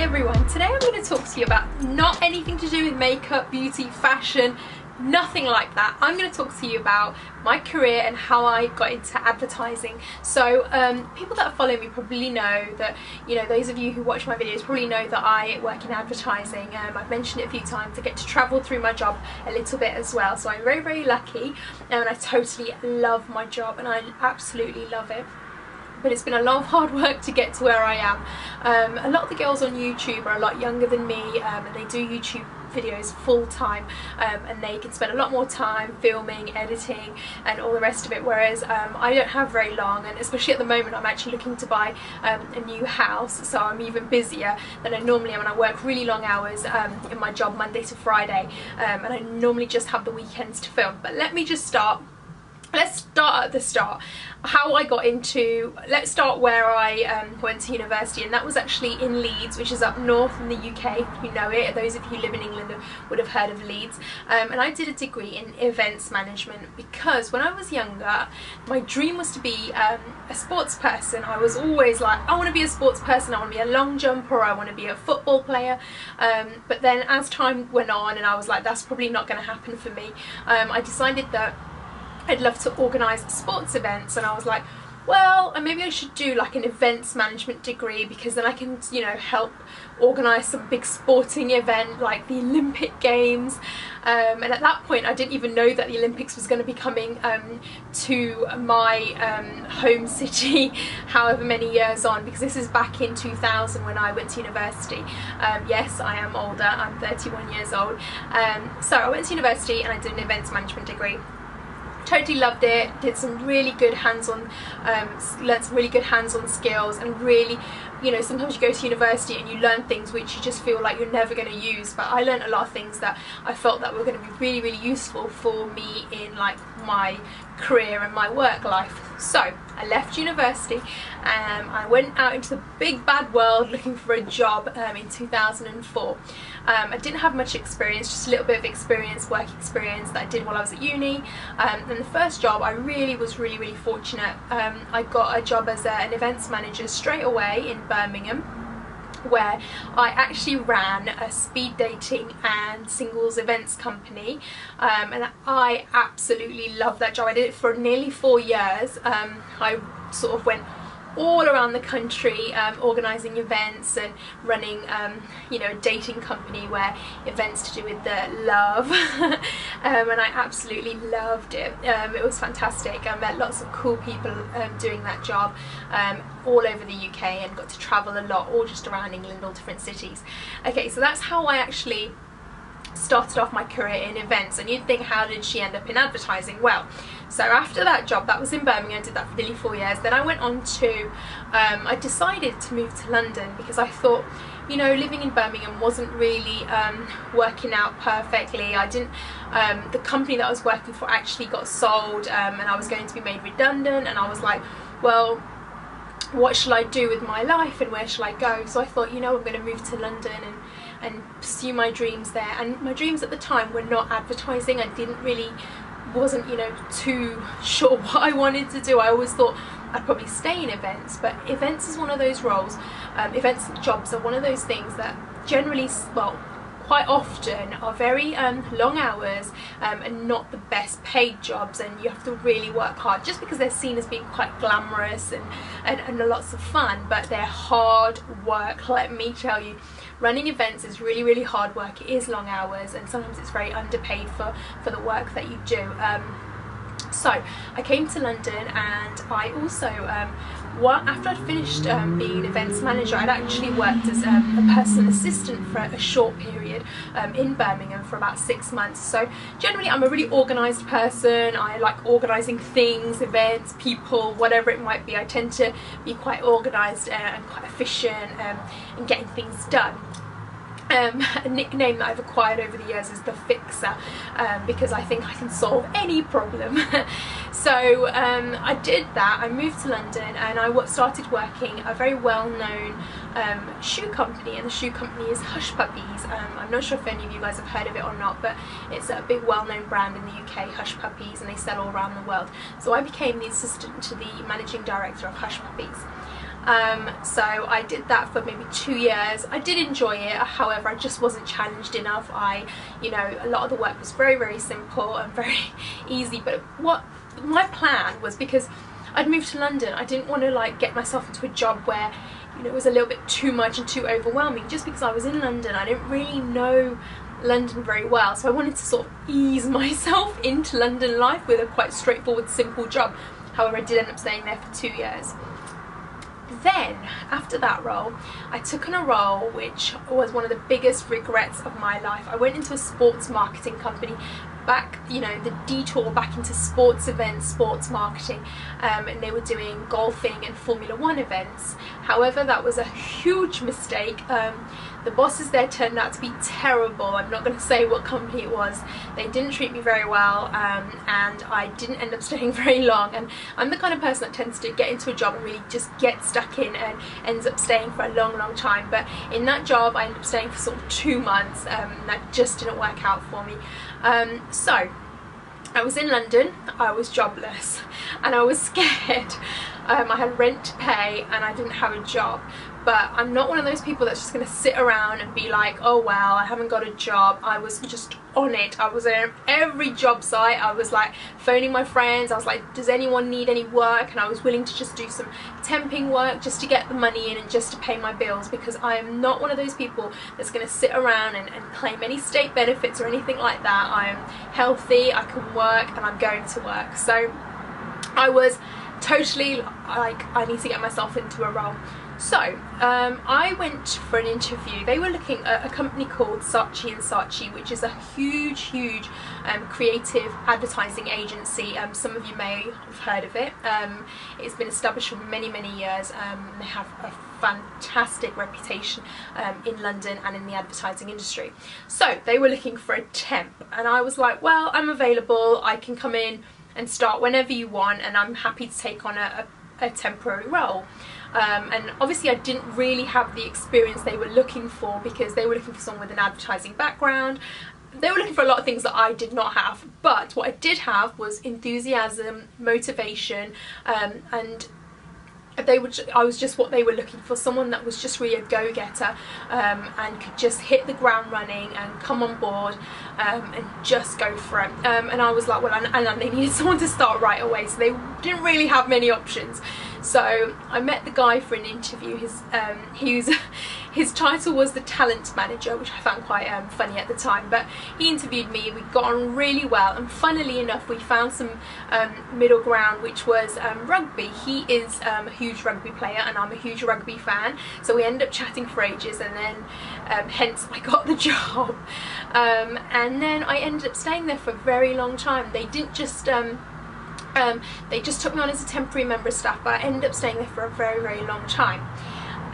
Hi everyone, today I'm going to talk to you about not anything to do with makeup, beauty, fashion, nothing like that. I'm going to talk to you about my career and how I got into advertising. So people that follow me probably know that, those of you who watch my videos probably know that I work in advertising. I've mentioned it a few times. I get to travel through my job a little bit as well, so I'm very, very lucky, and I totally love my job and I absolutely love it. But it's been a lot of hard work to get to where I am. A lot of the girls on YouTube are a lot younger than me, and they do YouTube videos full time, and they can spend a lot more time filming, editing and all the rest of it, whereas I don't have very long, and especially at the moment I'm actually looking to buy a new house, so I'm even busier than I normally am, and I work really long hours in my job Monday to Friday, and I normally just have the weekends to film. But let's start at the start. How I got into, let's start where I went to university, and that was actually in Leeds, which is up north in the UK. You know it, those of you who live in England would have heard of Leeds. And I did a degree in events management because when I was younger my dream was to be a sports person. I was always like, I want to be a sports person, I want to be a long jumper, I want to be a football player, but then as time went on and I was like, that's probably not going to happen for me, I decided that I'd love to organise sports events, and I was like, well, maybe I should do like an events management degree, because then I can, help organise some big sporting event like the Olympic Games. And at that point I didn't even know that the Olympics was going to be coming to my home city however many years on, because this is back in 2000 when I went to university. Yes, I am older, I'm 31 years old. So I went to university and I did an events management degree. Totally loved it, did some really good hands-on, learned some really good hands-on skills, and really, sometimes you go to university and you learn things which you just feel like you're never going to use, but I learned a lot of things that I felt that were going to be really, really useful for me in like my career and my work life. So I left university and I went out into the big bad world looking for a job in 2004. I didn't have much experience, just a little bit of experience, work experience that I did while I was at uni. And the first job I was really fortunate. I got a job as an events manager straight away in Birmingham, where I actually ran a speed dating and singles events company, and I absolutely loved that job. I did it for nearly 4 years. I sort of went all around the country organising events and running a dating company where events to do with the love and I absolutely loved it. It was fantastic. I met lots of cool people doing that job all over the UK, and got to travel a lot, all just around England, all different cities. Okay, so that's how I actually started off my career in events. And you'd think, how did she end up in advertising? Well, so after that job, that was in Birmingham, I did that for nearly 4 years. Then I went on to, I decided to move to London, because I thought, living in Birmingham wasn't really working out perfectly. I didn't, the company that I was working for actually got sold, and I was going to be made redundant, and I was like, well, what shall I do with my life and where shall I go? So I thought, I'm going to move to London and pursue my dreams there. And my dreams at the time were not advertising. I wasn't too sure what I wanted to do. I always thought I'd probably stay in events, but events is one of those roles, events jobs are one of those things that generally, well, quite often are very long hours and not the best paid jobs, and you have to really work hard, just because they're seen as being quite glamorous and lots of fun, but they're hard work, let me tell you. Running events is really, really hard work. It is long hours, and sometimes it's very underpaid for the work that you do. So I came to London, and I also, after I'd finished being an events manager, I'd actually worked as a personal assistant for a short period in Birmingham for about 6 months. So generally I'm a really organised person. I like organising things, events, people, whatever it might be. I tend to be quite organised and quite efficient in getting things done. A nickname that I've acquired over the years is the Fixer, because I think I can solve any problem. So I did that. I moved to London, and I started working at a very well-known shoe company, and the shoe company is Hush Puppies. I'm not sure if any of you guys have heard of it or not, but it's a big well-known brand in the UK, Hush Puppies, and they sell all around the world. So I became the assistant to the managing director of Hush Puppies. So I did that for maybe 2 years. I did enjoy it, however I just wasn't challenged enough. You know, a lot of the work was very simple and very easy, but what my plan was, because I'd moved to London, I didn't want to like get myself into a job where, you know, it was a little bit too much and too overwhelming. Just because I was in London, I didn't really know London very well, so I wanted to sort of ease myself into London life with a quite straightforward, simple job. However, I did end up staying there for 2 years. Then, after that role, I took on a role which was one of the biggest regrets of my life. I went into a sports marketing company, back, you know, the detour back into sports events, sports marketing, and they were doing golfing and Formula 1 events. However, that was a huge mistake. The bosses there turned out to be terrible. I'm not going to say what company it was. They didn't treat me very well, and I didn't end up staying very long. And I'm the kind of person that tends to get into a job and really just get stuck in and ends up staying for a long time. But in that job, I ended up staying for sort of 2 months, and that just didn't work out for me. So I was in London, I was jobless, and I was scared. I had rent to pay and I didn't have a job. But I'm not one of those people that's just going to sit around and be like, oh well, I haven't got a job. I was just on it. I was at every job site. I was like phoning my friends. I was like, does anyone need any work? And I was willing to just do some temping work just to get the money in and just to pay my bills, because I am not one of those people that's going to sit around and claim any state benefits or anything like that. I am healthy, I can work, and I'm going to work. So I was totally like, I need to get myself into a role. So I went for an interview. They were looking at a company called Saatchi & Saatchi, which is a huge creative advertising agency. Some of you may have heard of it. It's been established for many years. They have a fantastic reputation in London and in the advertising industry. So they were looking for a temp, and I was like, well, I'm available. I can come in and start whenever you want, and I'm happy to take on a temporary role. And obviously I didn't really have the experience they were looking for, because they were looking for someone with an advertising background. They were looking for a lot of things that I did not have, but what I did have was enthusiasm, motivation, and I was just what they were looking for, someone that was just really a go-getter, and could just hit the ground running and come on board, and just go for it. And I was like, well, and they needed someone to start right away, so they didn't really have many options. So I met the guy for an interview. His title was the talent manager, which I found quite funny at the time, but he interviewed me. We got on really well, and funnily enough we found some middle ground, which was rugby. He is a huge rugby player and I'm a huge rugby fan, so we ended up chatting for ages, and then hence I got the job. And then I ended up staying there for a very long time. They didn't just they just took me on as a temporary member of staff, but I ended up staying there for a very long time.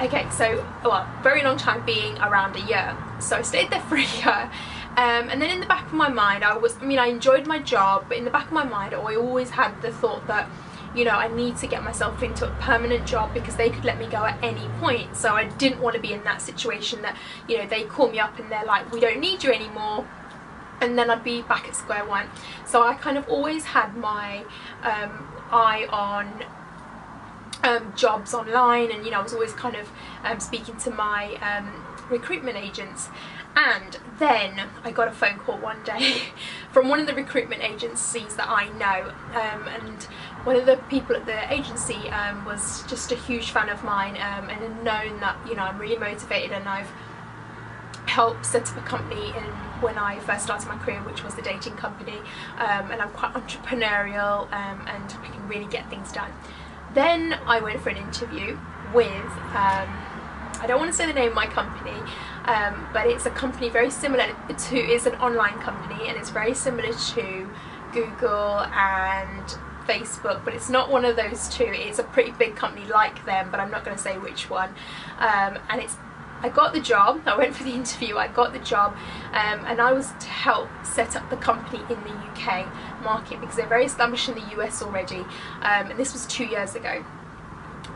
Okay, so, well, very long time being around a year. So I stayed there for a year, and then in the back of my mind, I enjoyed my job, but in the back of my mind I always had the thought that, you know, I need to get myself into a permanent job, because they could let me go at any point. So I didn't want to be in that situation that, you know, they call me up and they're like, we don't need you anymore, and then I'd be back at square one. So I kind of always had my eye on jobs online, and, you know, I was always kind of speaking to my recruitment agents. And then I got a phone call one day from one of the recruitment agencies that I know, and one of the people at the agency was just a huge fan of mine, and had known that, you know, I'm really motivated, and I've helped set up a company when I first started my career, which was the dating company, and I'm quite entrepreneurial, and I can really get things done. Then I went for an interview with, I don't want to say the name of my company, but it's a company very similar to, it's an online company, and it's very similar to Google and Facebook, but it's not one of those two. It's a pretty big company like them, but I'm not going to say which one. And I got the job. I went for the interview, I got the job, and I was to help set up the company in the UK market, because they're very established in the US already, and this was 2 years ago.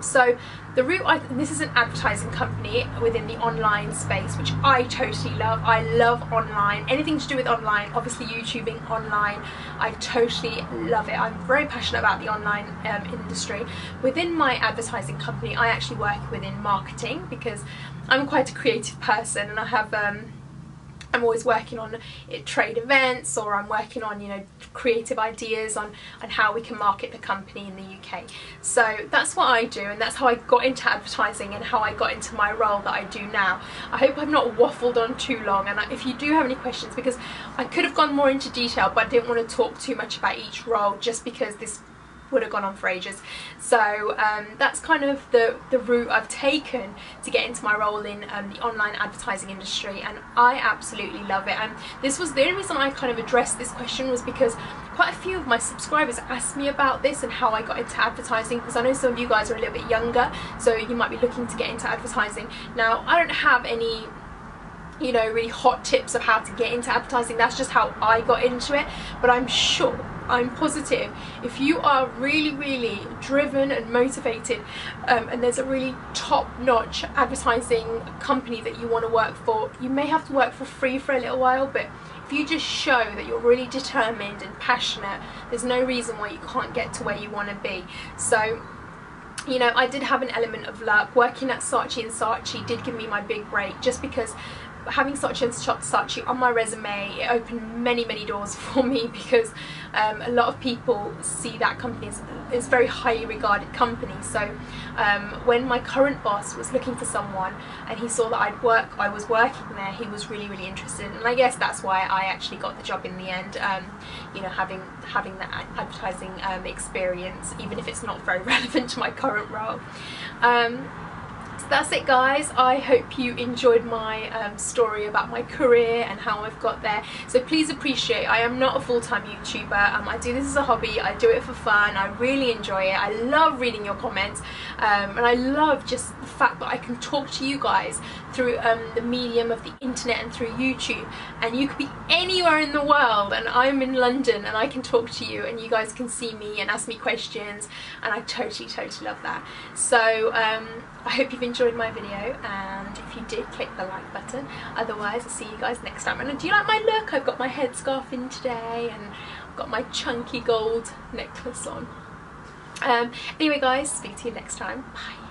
So the route, this is an advertising company within the online space, which I totally love. I love online, anything to do with online, obviously YouTubing online, I totally love it. I'm very passionate about the online industry. Within my advertising company, I actually work within marketing because I'm quite a creative person, and I have I'm always working on trade events, or I'm working on, you know, creative ideas on how we can market the company in the UK. So that's what I do, and that's how I got into advertising and how I got into my role that I do now. I hope I've not waffled on too long, and if you do have any questions, because I could have gone more into detail, but I didn't want to talk too much about each role just because this would have gone on for ages. So that's kind of the route I've taken to get into my role in the online advertising industry, and I absolutely love it. And this was the only reason I kind of addressed this question, was because quite a few of my subscribers asked me about this and how I got into advertising, because I know some of you guys are a little bit younger, so you might be looking to get into advertising. Now, I don't have any, you know, really hot tips of how to get into advertising. That's just how I got into it. But I'm sure, I'm positive, if you are really driven and motivated, and there's a really top-notch advertising company that you want to work for, you may have to work for free for a little while, but if you just show that you're really determined and passionate, there's no reason why you can't get to where you want to be. So, you know, I did have an element of luck. Working at Saatchi & Saatchi did give me my big break, just because having Saatchi & Saatchi on my resume, it opened many doors for me, because a lot of people see that company as a very highly regarded company. So when my current boss was looking for someone and he saw that I was working there, he was really interested, and I guess that's why I actually got the job in the end. You know, having that advertising experience, even if it's not very relevant to my current role. So that's it, guys. I hope you enjoyed my story about my career and how I've got there. So please appreciate, I am not a full-time YouTuber. I do this as a hobby. I do it for fun. I really enjoy it. I love reading your comments, and I love just the fact that I can talk to you guys through the medium of the internet and through YouTube, and you could be anywhere in the world and I'm in London and I can talk to you and you guys can see me and ask me questions, and I totally love that. So I hope you've enjoyed my video, and if you did, click the like button. Otherwise, I'll see you guys next time. And do you like my look? I've got my headscarf in today, and I've got my chunky gold necklace on. Anyway, guys, speak to you next time. Bye.